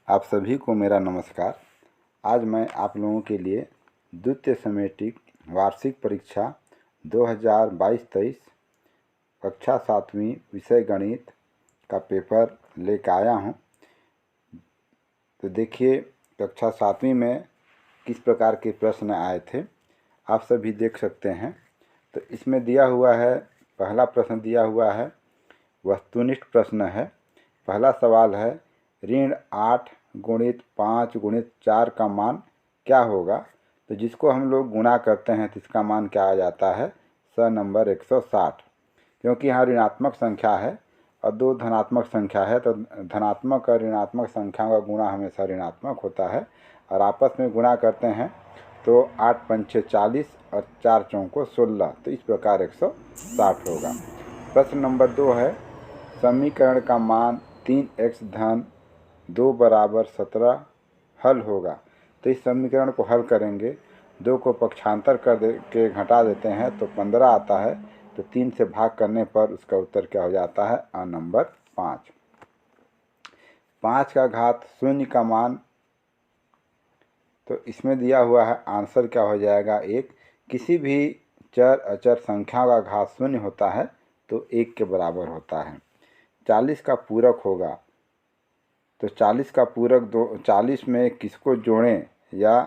आप सभी को मेरा नमस्कार। आज मैं आप लोगों के लिए द्वितीय सेमेस्टिक वार्षिक परीक्षा 2022-23 कक्षा 7वीं विषय गणित का पेपर लेकर आया हूं। तो देखिए कक्षा 7वीं में किस प्रकार के प्रश्न आए थे आप सभी देख सकते हैं। तो इसमें दिया हुआ है, पहला प्रश्न दिया हुआ है, वस्तुनिष्ठ प्रश्न है। पहला सवाल है, ऋण 8 गुणित 5 गुणित 4 का मान क्या होगा। तो जिसको हम लोग गुणा करते हैं तो इसका मान क्या आ जाता है, नंबर 160। क्योंकि यहाँ ऋणात्मक संख्या है और दो धनात्मक संख्या है, तो धनात्मक और ऋणात्मक संख्याओं का गुणा हमेशा ऋणात्मक होता है और आपस में गुणा करते हैं तो 8 पंचे 40 और 4 चौको 16, तो इस प्रकार 160 होगा। प्रश्न नंबर 2 है, समीकरण का मान 3x धन 2 बराबर 17 हल होगा। तो इस समीकरण को हल करेंगे, 2 को पक्षांतर कर के घटा देते हैं तो 15 आता है। तो 3 से भाग करने पर उसका उत्तर क्या हो जाता है, नंबर 5। 5 का घात 0 का मान, तो इसमें दिया हुआ है आंसर क्या हो जाएगा 1। किसी भी चर अचर संख्या का घात 0 होता है तो 1 के बराबर होता है। 40 का पूरक होगा, तो 40 का पूरक 40 में किसको जोड़ें या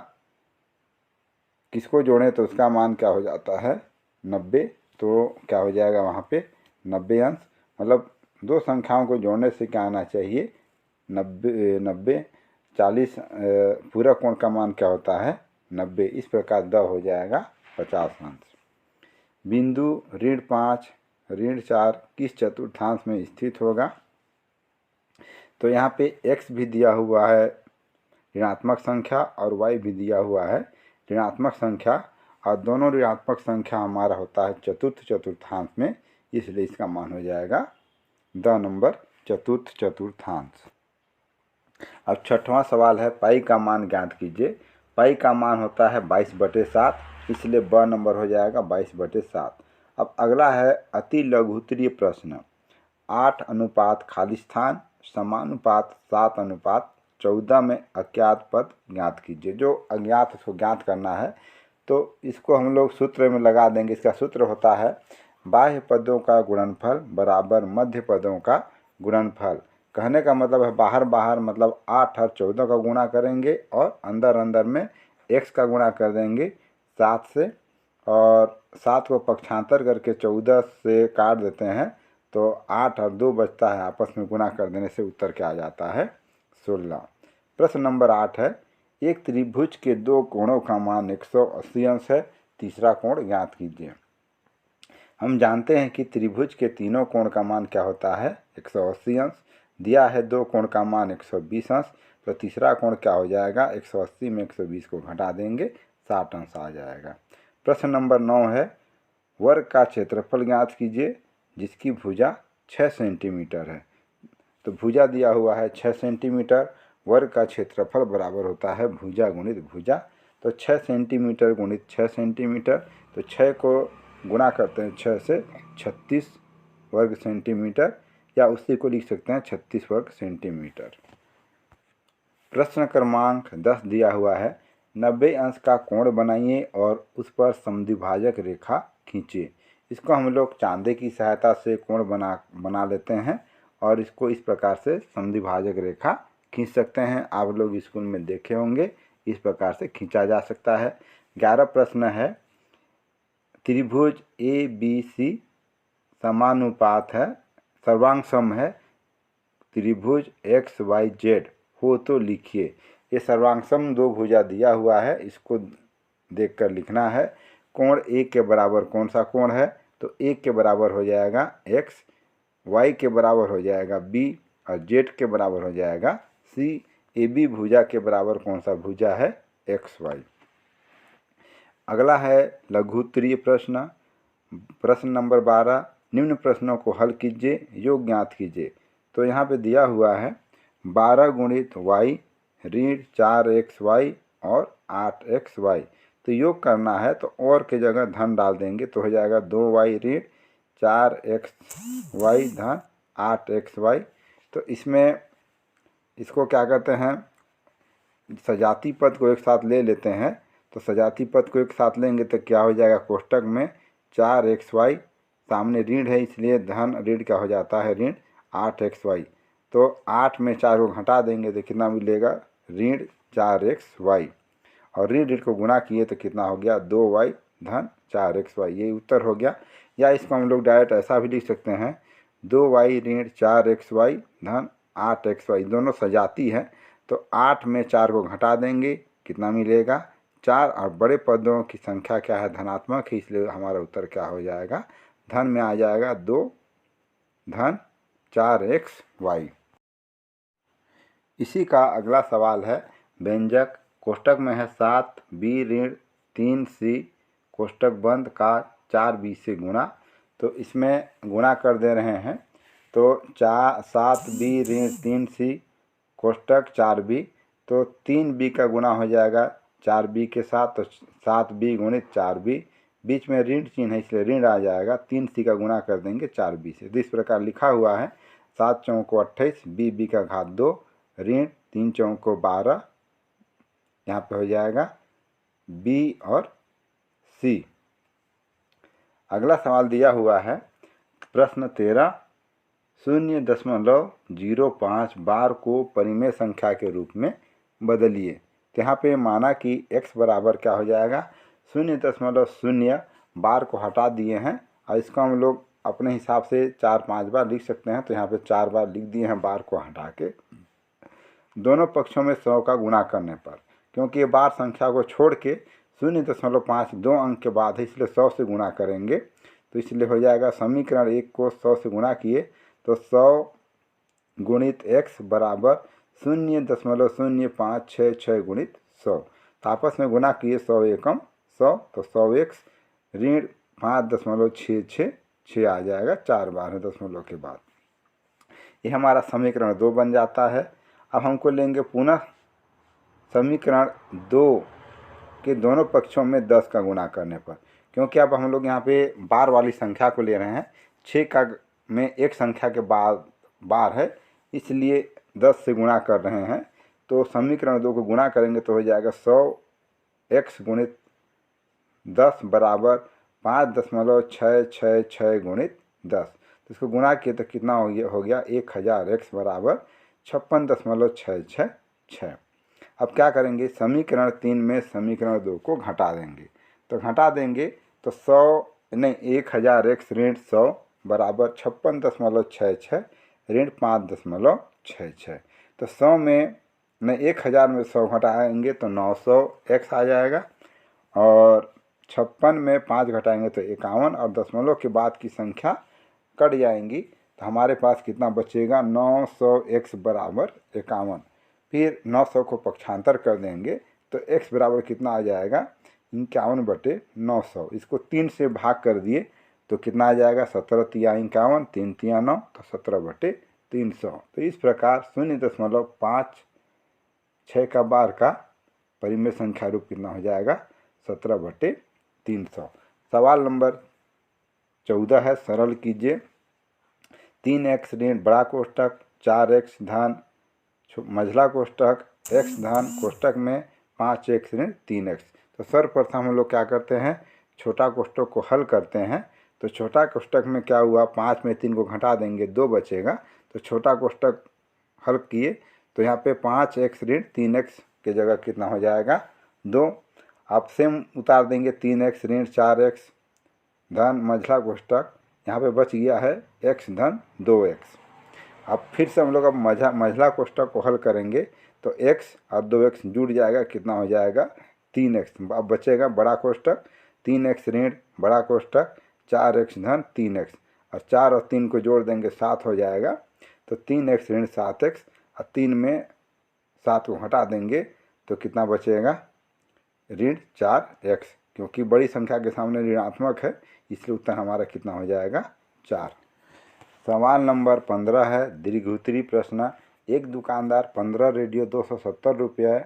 किसको जोड़ें तो उसका मान क्या हो जाता है 90। तो क्या हो जाएगा वहाँ पे 90 अंश, मतलब दो संख्याओं को जोड़ने से क्या आना चाहिए 90। 40 पूरक कोण का मान क्या होता है 90। इस प्रकार द हो जाएगा 50 अंश। बिंदु ऋण 5 ऋण 4 किस चतुर्थांश में स्थित होगा। तो यहाँ पे x भी दिया हुआ है ऋणात्मक संख्या और y भी दिया हुआ है ऋणात्मक संख्या, और दोनों ऋणात्मक संख्या हमारा होता है चतुर्थांश में, इसलिए इसका मान हो जाएगा द नंबर चतुर्थांश। अब छठवां सवाल है, पाई का मान ज्ञात कीजिए। पाई का मान होता है 22/7, इसलिए ब नंबर हो जाएगा 22/7। अब अगला है अति लघुत्तरीय प्रश्न, 8 अनुपात खाली स्थान समानुपात 7/14 में अज्ञात पद ज्ञात कीजिए। जो अज्ञात उसको ज्ञात करना है, तो इसको हम लोग सूत्र में लगा देंगे। इसका सूत्र होता है बाह्य पदों का गुणनफल बराबर मध्य पदों का गुणनफल। कहने का मतलब है बाहर बाहर मतलब 8 और 14 का गुणा करेंगे और अंदर अंदर में x का गुणा कर देंगे 7 से, और 7 को पक्षांतर करके 14 से काट देते हैं तो 8 और 2 बचता है, आपस में गुणा कर देने से उत्तर क्या आ जाता है 16। प्रश्न नंबर 8 है, एक त्रिभुज के दो कोणों का मान 180 अंश है, तीसरा कोण ज्ञात कीजिए। हम जानते हैं कि त्रिभुज के तीनों कोण का मान क्या होता है 180 अंश। दिया है दो कोण का मान 120 अंश, तो तीसरा कोण क्या हो जाएगा 180 में 120 को घटा देंगे 60 अंश आ जाएगा। प्रश्न नंबर 9 है, वर्ग का क्षेत्रफल ज्ञात कीजिए जिसकी भुजा 6 सेंटीमीटर है। तो भुजा दिया हुआ है 6 सेंटीमीटर, वर्ग का क्षेत्रफल बराबर होता है भुजा गुणित भुजा। तो 6 सेंटीमीटर गुणित 6 सेंटीमीटर, तो 6 को गुणा करते हैं 6 से 36 वर्ग सेंटीमीटर, या उसी को लिख सकते हैं 36 वर्ग सेंटीमीटर। प्रश्न क्रमांक 10 दिया हुआ है, 90 अंश का कोण बनाइए और उस पर समद्विभाजक रेखा खींचिए। इसको हम लोग चांदे की सहायता से कोण बना लेते हैं और इसको इस प्रकार से समद्विभाजक रेखा खींच सकते हैं। आप लोग स्कूल में देखे होंगे, इस प्रकार से खींचा जा सकता है। 11 प्रश्न है, त्रिभुज ABC समानुपात है, सर्वांग सम है, त्रिभुज XYZ हो तो लिखिए। ये सर्वांग सम दो भुजा दिया हुआ है, इसको देखकर लिखना है। कोण A के बराबर कौन सा कोण है, तो A के बराबर हो जाएगा X, Y के बराबर हो जाएगा B और Z के बराबर हो जाएगा C। AB भुजा के बराबर कौन सा भुजा है XY। अगला है लघुत्तरीय प्रश्न, प्रश्न नंबर 12, निम्न प्रश्नों को हल कीजिए, योग ज्ञात कीजिए। तो यहाँ पे दिया हुआ है 12 गुणित y ऋण 4xy और 8xy। तो योग करना है तो और के जगह धन डाल देंगे तो हो जाएगा 2y ऋण 4xy धन 8xy। तो इसमें इसको क्या कहते हैं, सजाती पद को एक साथ ले लेते हैं। तो सजाती पद को एक साथ लेंगे तो क्या हो जाएगा, कोष्टक में 4xy, सामने ऋण है इसलिए धन ऋण क्या हो जाता है, ऋण 8xy। तो 8 में 4 को घटा देंगे तो कितना मिलेगा, ऋण 4xy। और ऋण ऋण को गुणा किए तो कितना हो गया, 2y धन 4xy। ये उत्तर हो गया। या इसको हम लोग डायरेक्ट ऐसा भी लिख सकते हैं, 2y ऋण 4xy धन 8xy। दोनों सजाती है तो 8 में 4 को घटा देंगे, कितना मिलेगा, 4। और बड़े पदों की संख्या क्या है, धनात्मक है, इसलिए हमारा उत्तर क्या हो जाएगा, धन में आ जाएगा 2 धन 4xy। इसी का अगला सवाल है, व्यंजक कोष्टक में है 7b ऋण 3c कोष्टक बंद का 4b से गुणा। तो इसमें गुणा कर दे रहे हैं। तो 7b ऋण 3c कोष्टक 4b, तो 3b का गुणा हो जाएगा 4b के साथ, तो 7b गुणित 4b, बीच में ऋण चिन्ह है इसलिए ऋण आ जाएगा। 3c का गुणा कर देंगे 4b से। तो इस प्रकार लिखा हुआ है, 7 चौको 28 b का घात 2 ऋण 3 चौको 12, यहाँ पे हो जाएगा b और c। अगला सवाल दिया हुआ है, प्रश्न 13, 0.05 बार को परिमेय संख्या के रूप में बदलिए। तो यहाँ पे माना कि x बराबर क्या हो जाएगा, 0.0 बार को हटा दिए हैं और इसको हम लोग अपने हिसाब से 4-5 बार लिख सकते हैं। तो यहाँ पे 4 बार लिख दिए हैं बार को हटा के। दोनों पक्षों में 100 का गुणा करने पर, क्योंकि ये बार संख्या को छोड़ के 0.5 2 अंक के बाद है इसलिए 100 से गुणा करेंगे। तो इसलिए हो जाएगा, समीकरण 1 को 100 से गुणा किए तो 100 गुणित x बराबर 0.0566 गुणित 100। तो आपस में गुणा किए 100 एकम 100, तो 100x ऋण 5.666 आ जाएगा, 4 बार है दशमलव के बाद। ये हमारा समीकरण 2 बन जाता है। अब हमको लेंगे पुनः समीकरण 2 के दोनों पक्षों में 10 का गुणा करने पर, क्योंकि अब हम लोग यहाँ पे बार वाली संख्या को ले रहे हैं। 6 का में एक संख्या के बाद बार है इसलिए 10 से गुणा कर रहे हैं। तो समीकरण 2 को गुणा करेंगे तो हो जाएगा 100x गुणित 10 बराबर 5.666 गुणित 10। तो इसको गुणा किए तो कितना हो गया 1000x बराबर 56.666। अब क्या करेंगे, समीकरण 3 में समीकरण 2 को घटा देंगे। तो घटा देंगे तो 1000x ऋण 100 बराबर 56.66 ऋण 5.66। तो 100 में 1000 में 100 घटाएंगे तो 900x आ जाएगा, और 56 में 5 घटाएंगे तो 51, और दशमलव के बाद की संख्या कट जाएंगी। तो हमारे पास कितना बचेगा, 900x बराबर 51। फिर 900 को पक्षांतर कर देंगे तो x बराबर कितना आ जाएगा, 51/900। इसको 3 से भाग कर दिए तो कितना आ जाएगा, 17 तिया 51, 3 तिया 9, तो 17/300। तो इस प्रकार 0.56 का बार का परिमेय संख्या रूप कितना हो जाएगा, 17/300। सवाल नंबर 14 है, सरल कीजिए। 3x ऋण बड़ा कोष्टक 4x धन मझला कोष्टक x धन कोष्टक में 5x ऋण 3x। तो सर्वप्रथम हम लोग क्या करते हैं, छोटा कोष्टक को हल करते हैं। तो छोटा कोष्टक में क्या हुआ, 5 में 3 को घटा देंगे 2 बचेगा। तो छोटा कोष्टक हल किए तो यहाँ पे 5x ऋण 3x के जगह कितना हो जाएगा, 2। अब सेम उतार देंगे 3x ऋण 4x धन मझला कोष्टक, यहाँ पे बच गया है x धन 2x। अब फिर से हम लोग अब मझला कोष्टक को हल करेंगे तो x और 2x जुड़ जाएगा, कितना हो जाएगा 3x। अब बचेगा बड़ा कोष्टक, 3x ऋण बड़ा कोष्टक 4x धन 3x, और 4 और 3 को जोड़ देंगे 7 हो जाएगा। तो 3x ऋण 7x, और 3 में 7 को हटा देंगे तो कितना बचेगा, ऋण 4x, क्योंकि बड़ी संख्या के सामने ऋणात्मक है इसलिए उत्तर हमारा कितना हो जाएगा, 4। सवाल नंबर 15 है, दीर्घोत्तरी प्रश्न। एक दुकानदार 15 रेडियो 270 रुपये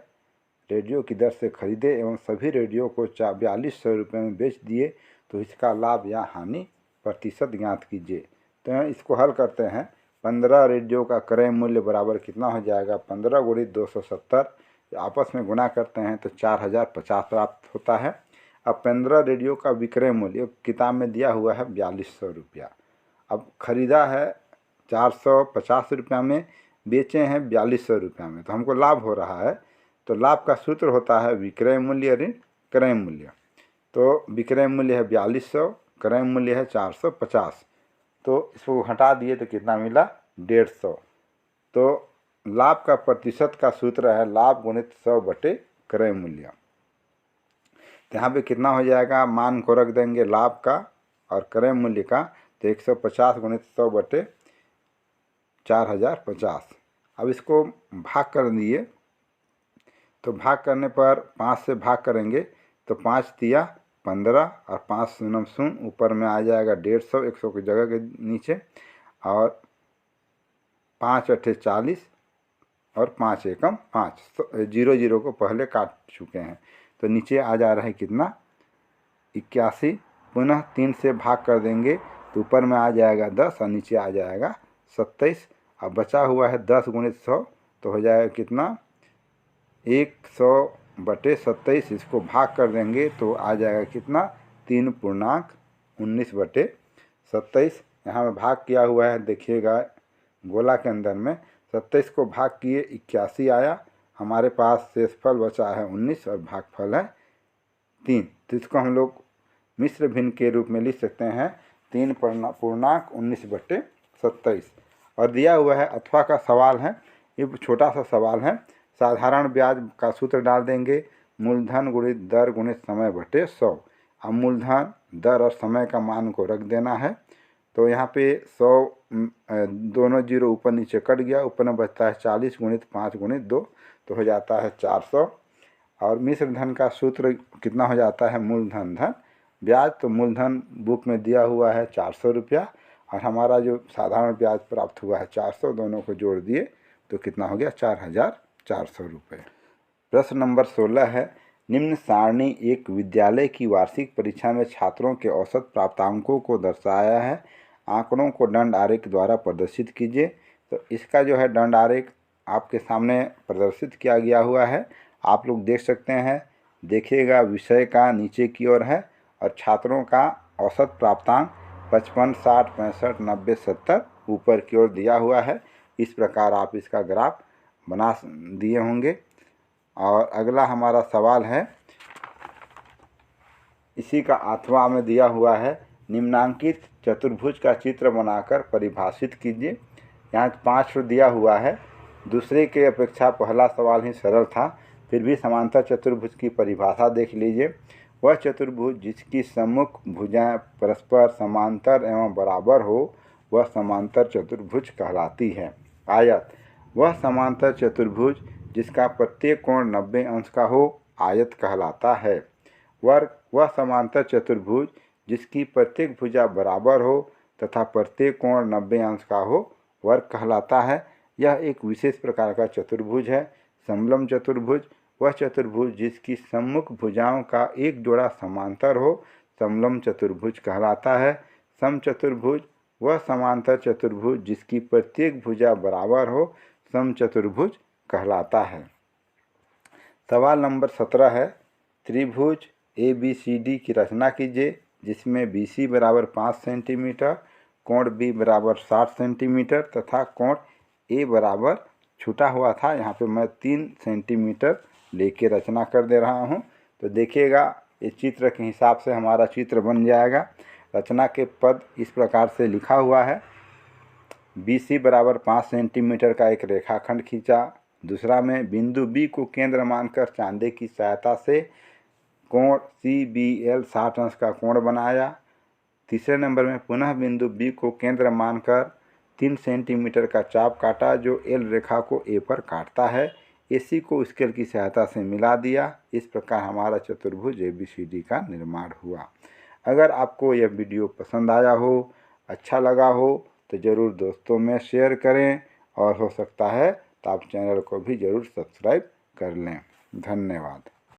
रेडियो की दर से खरीदे एवं सभी रेडियो को 4200 रुपये में बेच दिए, तो इसका लाभ या हानि प्रतिशत ज्ञात कीजिए। तो इसको हल करते हैं। 15 रेडियो का क्रय मूल्य बराबर कितना हो जाएगा, 15 गुणित 270, आपस में गुणा करते हैं तो 4050 प्राप्त होता है। अब 15 रेडियो का विक्रय मूल्य किताब में दिया हुआ है 4200 रुपया। अब खरीदा है 450 रुपया में, बेचे हैं 4200 रुपया में, तो हमको लाभ हो रहा है। तो लाभ का सूत्र होता है विक्रय मूल्य ऋण क्रय मूल्य। तो विक्रय मूल्य है 4200, क्रय मूल्य है 450, तो इसको हटा दिए तो कितना मिला, 150। तो लाभ का प्रतिशत का सूत्र है लाभ गुणित 100 बटे क्रय मूल्य। तो यहाँ पे कितना हो जाएगा, मान को रख देंगे लाभ का और क्रय मूल्य का, तो 150 गुणित 100 बटे 4050। अब इसको भाग कर दिए, तो भाग करने पर 5 से भाग करेंगे तो 5 तिया 15 और 5 शून्य शून्य, ऊपर में आ जाएगा 150 100 की जगह के नीचे, और 5 अठे 40 और 5 एकम 5, 0 0 को पहले काट चुके हैं, तो नीचे आ जा रहा है कितना, 81। पुनः 3 से भाग कर देंगे तो ऊपर में आ जाएगा 10 और नीचे आ जाएगा 27। अब बचा हुआ है 10 गुणित 100, तो हो जाएगा कितना, 100 बटे 27। इसको भाग कर देंगे तो आ जाएगा कितना, 3.19 बटे 27। यहाँ में भाग किया हुआ है, देखिएगा गोला के अंदर में 27 को भाग किए 81 आया, हमारे पास शेषफल बचा है 19 और भागफल है 3। तो इसको हम लोग मिश्र भिन्न के रूप में लिख सकते हैं 3.19 बटे 27। और दिया हुआ है अथवा का सवाल है, ये छोटा सा सवाल है। साधारण ब्याज का सूत्र डाल देंगे, मूलधन गुणित दर गुणित समय बटे 100। अब मूलधन, दर और समय का मान को रख देना है, तो यहाँ पे 100 दोनों जीरो ऊपर नीचे कट गया, ऊपर में बचता है 40 गुणित 5 गुणित 2, तो हो जाता है 400। और मिश्र धन का सूत्र कितना हो जाता है, मूलधन धन ब्याज, तो मूलधन बुक में दिया हुआ है 400 रुपया, और हमारा जो साधारण ब्याज प्राप्त हुआ है 400, दोनों को जोड़ दिए तो कितना हो गया, 4400 रुपये। प्रश्न नंबर 16 है, निम्न सारणी एक विद्यालय की वार्षिक परीक्षा में छात्रों के औसत प्राप्तांकों को दर्शाया है, आंकड़ों को दंड आरेख द्वारा प्रदर्शित कीजिए। तो इसका जो है दंड आरेख आपके सामने प्रदर्शित किया गया हुआ है, आप लोग देख सकते हैं। देखिएगा विषय का नीचे की ओर है और छात्रों का औसत प्राप्तांक 55, 60, 65, 90, 70 ऊपर की ओर दिया हुआ है। इस प्रकार आप इसका ग्राफ बना दिए होंगे। और अगला हमारा सवाल है, इसी का अथवा में दिया हुआ है, निम्नांकित चतुर्भुज का चित्र बनाकर परिभाषित कीजिए। यहाँ 5 दिया हुआ है, दूसरे के अपेक्षा पहला सवाल ही सरल था, फिर भी समांतर चतुर्भुज की परिभाषा देख लीजिए। वह चतुर्भुज जिसकी सम्मुख भुजाएं परस्पर समांतर एवं बराबर हो वह समांतर चतुर्भुज कहलाती है। आयत, वह समांतर चतुर्भुज जिसका प्रत्येक कोण 90 अंश का हो आयत कहलाता है। वर्ग, वह समांतर चतुर्भुज जिसकी प्रत्येक भुजा बराबर हो तथा प्रत्येक कोण 90 अंश का हो वर्ग कहलाता है। यह एक विशेष प्रकार का चतुर्भुज है। समलंब चतुर्भुज, वह चतुर्भुज जिसकी सम्मुख भुजाओं का एक जोड़ा समांतर हो समलंब चतुर्भुज कहलाता है। समचतुर्भुज, वह समांतर चतुर्भुज जिसकी प्रत्येक भुजा बराबर हो समचतुर्भुज कहलाता है। सवाल नंबर 17 है, त्रिभुज ABCD की रचना कीजिए जिसमें BC बराबर 5 सेंटीमीटर, कोण B बराबर 60 सेंटीमीटर तथा कोण A बराबर छूटा हुआ था, यहाँ पे मैं 3 सेंटीमीटर लेके रचना कर दे रहा हूँ। तो देखिएगा इस चित्र के हिसाब से हमारा चित्र बन जाएगा। रचना के पद इस प्रकार से लिखा हुआ है, BC बराबर 5 सेंटीमीटर का एक रेखाखंड खींचा। दूसरा में बिंदु B को केंद्र मानकर चांदे की सहायता से कोण CBL 60 अंश का कोण बनाया। तीसरे नंबर में पुनः बिंदु B को केंद्र मानकर 3 सेंटीमीटर का चाप काटा जो L रेखा को A पर काटता है। AC को स्केल की सहायता से मिला दिया। इस प्रकार हमारा चतुर्भुज ABCD का निर्माण हुआ। अगर आपको यह वीडियो पसंद आया हो, अच्छा लगा हो तो ज़रूर दोस्तों में शेयर करें और हो सकता है तो आप चैनल को भी ज़रूर सब्सक्राइब कर लें। धन्यवाद।